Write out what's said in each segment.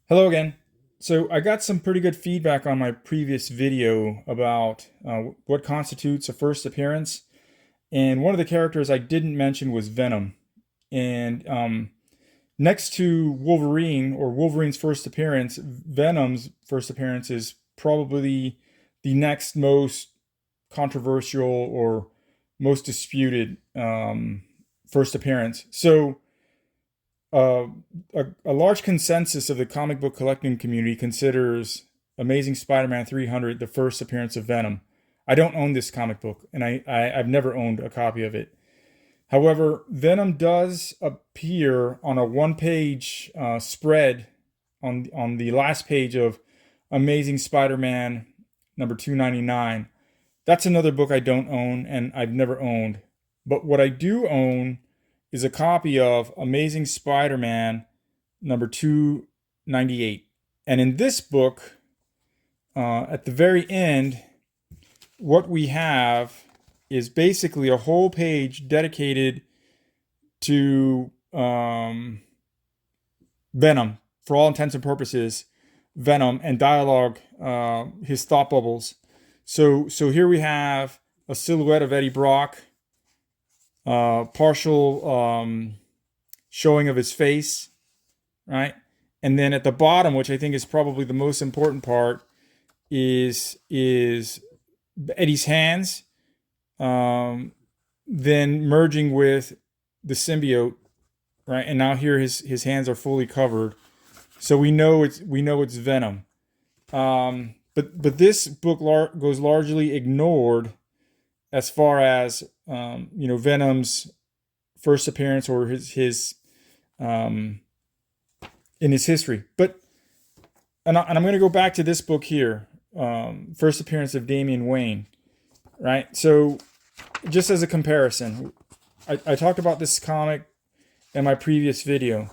Hello again. So I got some pretty good feedback on my previous video about what constitutes a first appearance, and one of the characters I didn't mention was Venom. And next to Wolverine or Wolverine's first appearance, Venom's first appearance is probably the next most controversial or most disputed first appearance. So uh, a large consensus of the comic book collecting community considers Amazing Spider-Man 300 the first appearance of Venom. I don't own this comic book, and I've never owned a copy of it. However, Venom does appear on a one-page spread on the last page of Amazing Spider-Man number 299. That's another book I don't own and I've never owned. But what I do own is a copy of Amazing Spider-Man number 298. And in this book, at the very end, what we have is basically a whole page dedicated to Venom, for all intents and purposes, Venom, and dialogue, his thought bubbles. So here we have a silhouette of Eddie Brock, partial showing of his face, right? And then at the bottom, which I think is probably the most important part, is Eddie's hands, then merging with the symbiote, right? And now here his hands are fully covered, so we know it's Venom. But this book goes largely ignored as far as Venom's first appearance or his in his history. But and I'm going to go back to this book here, first appearance of Damian Wayne, right? So just as a comparison, I talked about this comic in my previous video.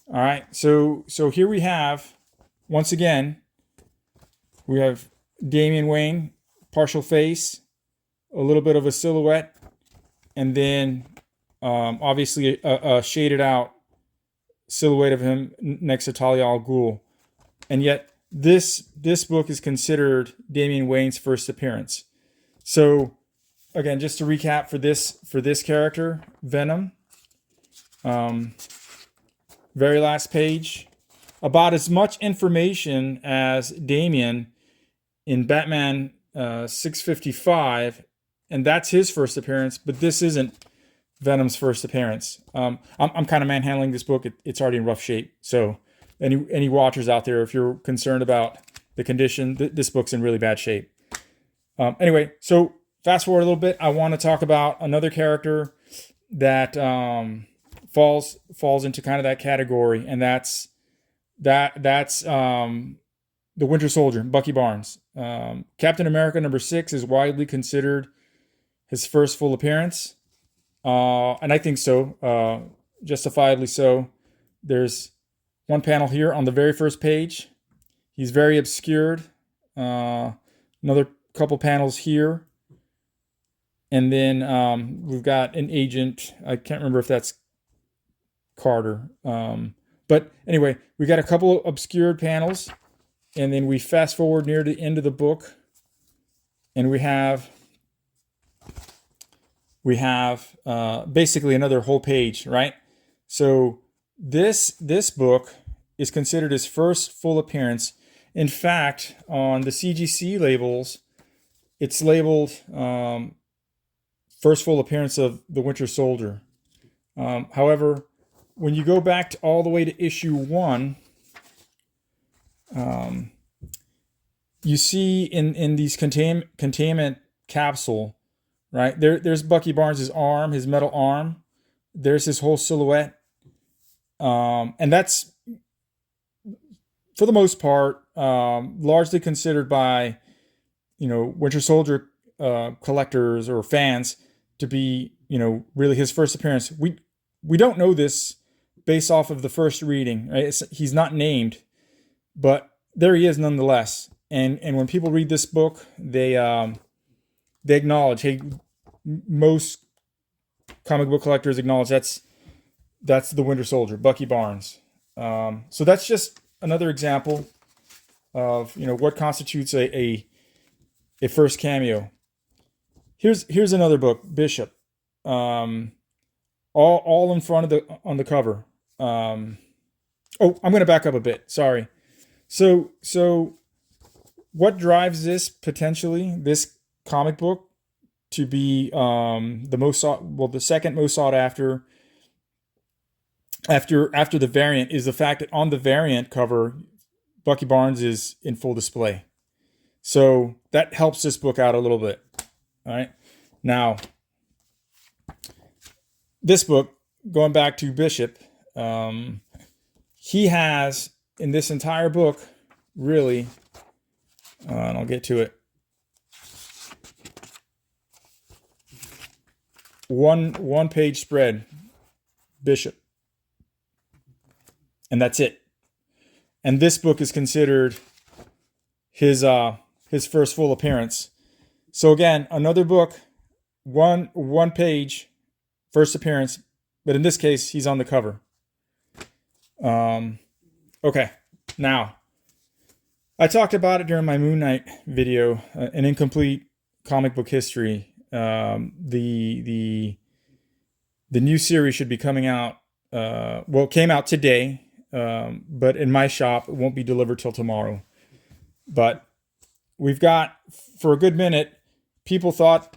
All right, so here we have, once again, we have Damian Wayne, partial face, a little bit of a silhouette, and then obviously a shaded out silhouette of him next to Talia al Ghul. And yet this book is considered Damian Wayne's first appearance. So again, just to recap for this character, Venom, very last page, about as much information as Damian in Batman 655, and that's his first appearance, but this isn't Venom's first appearance. I'm kind of manhandling this book. It's already in rough shape. So any watchers out there, if you're concerned about the condition, this book's in really bad shape. Anyway, so fast forward a little bit. I want to talk about another character that falls into kind of that category, and that's the Winter Soldier, Bucky Barnes. Captain America number 6 is widely considered his first full appearance. And I think so, justifiably so. There's one panel here on the very first page. He's very obscured. Another couple panels here. And then we've got an agent. I can't remember if that's Carter. But anyway, we got a couple obscured panels. And then we fast forward near the end of the book. And we have basically another whole page, right? So this book is considered his first full appearance. In fact, on the CGC labels, it's labeled first full appearance of the Winter Soldier. However, when you go back to all the way to issue 1, you see in these containment capsule, right? There's Bucky Barnes' arm, his metal arm. There's his whole silhouette. And that's, for the most part, largely considered by, Winter Soldier collectors or fans to be, really his first appearance. We don't know this based off of the first reading, right? He's not named, but there he is nonetheless. And when people read this book, they acknowledge, hey, most comic book collectors acknowledge that's the Winter Soldier, Bucky Barnes. So that's just another example of what constitutes a first cameo. Here's another book, Bishop. All in front of on the cover. I'm going to back up a bit. Sorry. So what drives this comic book to be the second most sought after the variant is the fact that on the variant cover, Bucky Barnes is in full display. So that helps this book out a little bit. All right. Now, this book, going back to Bishop, he has in this entire book, really, and I'll get to it, one page spread, Bishop, and that's it. And this book is considered his first full appearance. So again, another book, one page, first appearance, but in this case, he's on the cover. Okay, now, I talked about it during my Moon Knight video, an incomplete comic book history. The new series should be coming out. It came out today, but in my shop, it won't be delivered till tomorrow. But we've got, for a good minute, people thought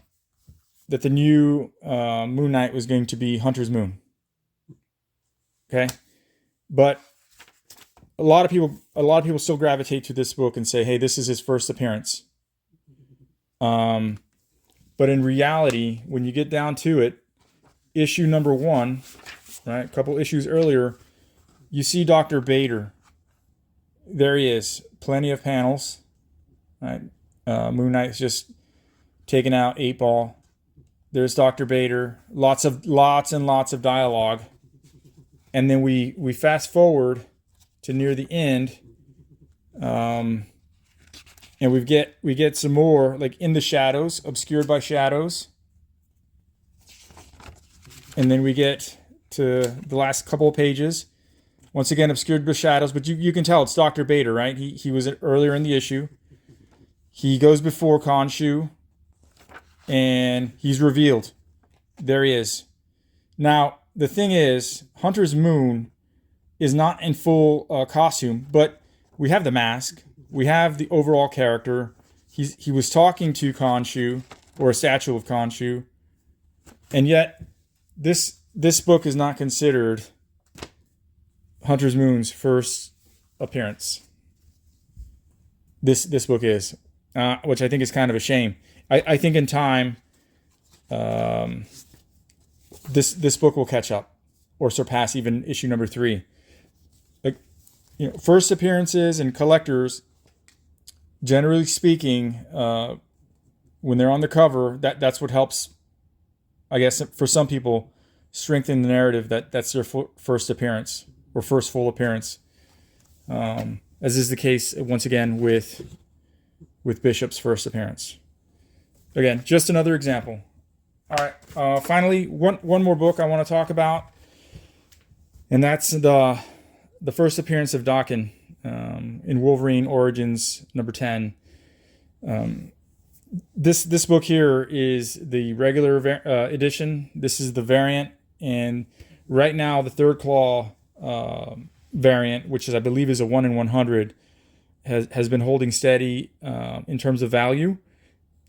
that the new Moon Knight was going to be Hunter's Moon. Okay, but a lot of people still gravitate to this book and say, "Hey, this is his first appearance." But in reality, when you get down to it, issue number 1, right, a couple issues earlier, you see Dr. Bader. There he is, plenty of panels. Right, Moon Knight's just taking out 8-Ball. There's Dr. Bader. Lots and lots of dialogue. And then we fast forward to near the end, and we get some more, like In the Shadows, obscured by shadows. And then we get to the last couple of pages, once again obscured by shadows, but you can tell it's Dr. Bader, right? He was earlier in the issue. He goes before Khonshu, and he's revealed. There he is. Now, the thing is, Hunter's Moon is not in full costume, but we have the mask. We have the overall character. He was talking to Khonshu, or a statue of Khonshu, and yet this book is not considered Hunter's Moon's first appearance. This book is, which I think is kind of a shame. I think in time, this book will catch up or surpass even issue number 3. Like, first appearances and collectors, generally speaking, when they're on the cover, that's what helps, I guess, for some people, strengthen the narrative that's their first appearance or first full appearance. As is the case once again with Bishop's first appearance. Again, just another example. All right. Finally, one more book I want to talk about, and that's the first appearance of Dawan in Wolverine Origins number 10. This book here is the regular edition. This is the variant, and right now the Third Claw variant, which I believe is a 1 in 100, has been holding steady in terms of value.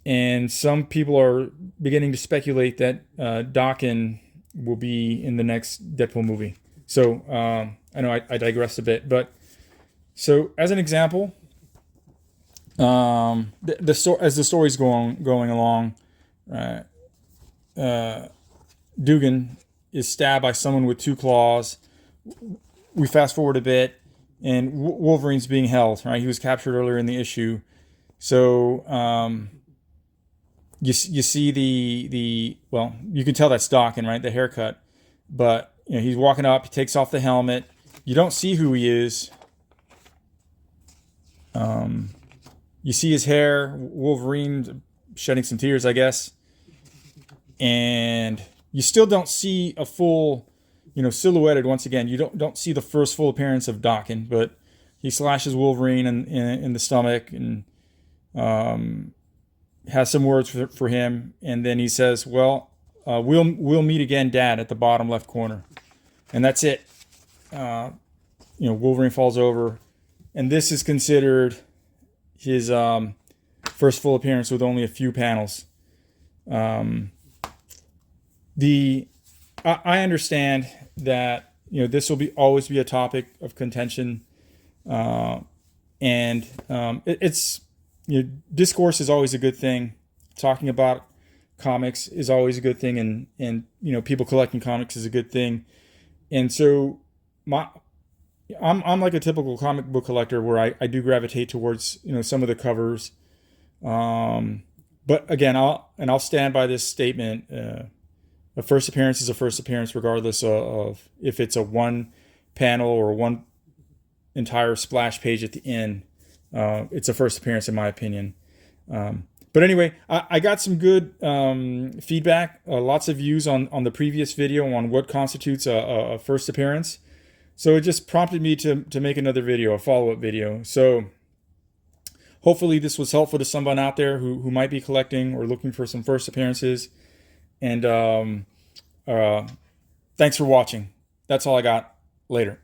And some people are beginning to speculate that Dawan will be in the next Deadpool movie. So I know I digressed a bit, but so as an example, as the story's going along, Dugan is stabbed by someone with 2 claws. We fast forward a bit, and Wolverine's being held. Right, he was captured earlier in the issue, so. You see the you can tell that's Dawan, right? The haircut, but he's walking up. He takes off the helmet. You don't see who he is. You see his hair. Wolverine shedding some tears, I guess, and you still don't see a full, silhouetted. Once again, you don't see the first full appearance of Dawan, but he slashes Wolverine in the stomach, and has some words for him, and then he says, "Well, we'll meet again, Dad," at the bottom left corner, and that's it. Wolverine falls over, and this is considered his first full appearance with only a few panels. I understand that this will always be a topic of contention, and it's discourse is always a good thing. Talking about comics is always a good thing, and people collecting comics is a good thing. And so I'm like a typical comic book collector where I do gravitate towards some of the covers. But again, I'll stand by this statement. A first appearance is a first appearance, regardless of if it's a one panel or one entire splash page at the end. It's a first appearance, in my opinion. But anyway, I got some good feedback, lots of views on the previous video on what constitutes a first appearance. So it just prompted me to make another video, a follow-up video. So hopefully this was helpful to someone out there who might be collecting or looking for some first appearances. And thanks for watching. That's all I got. Later.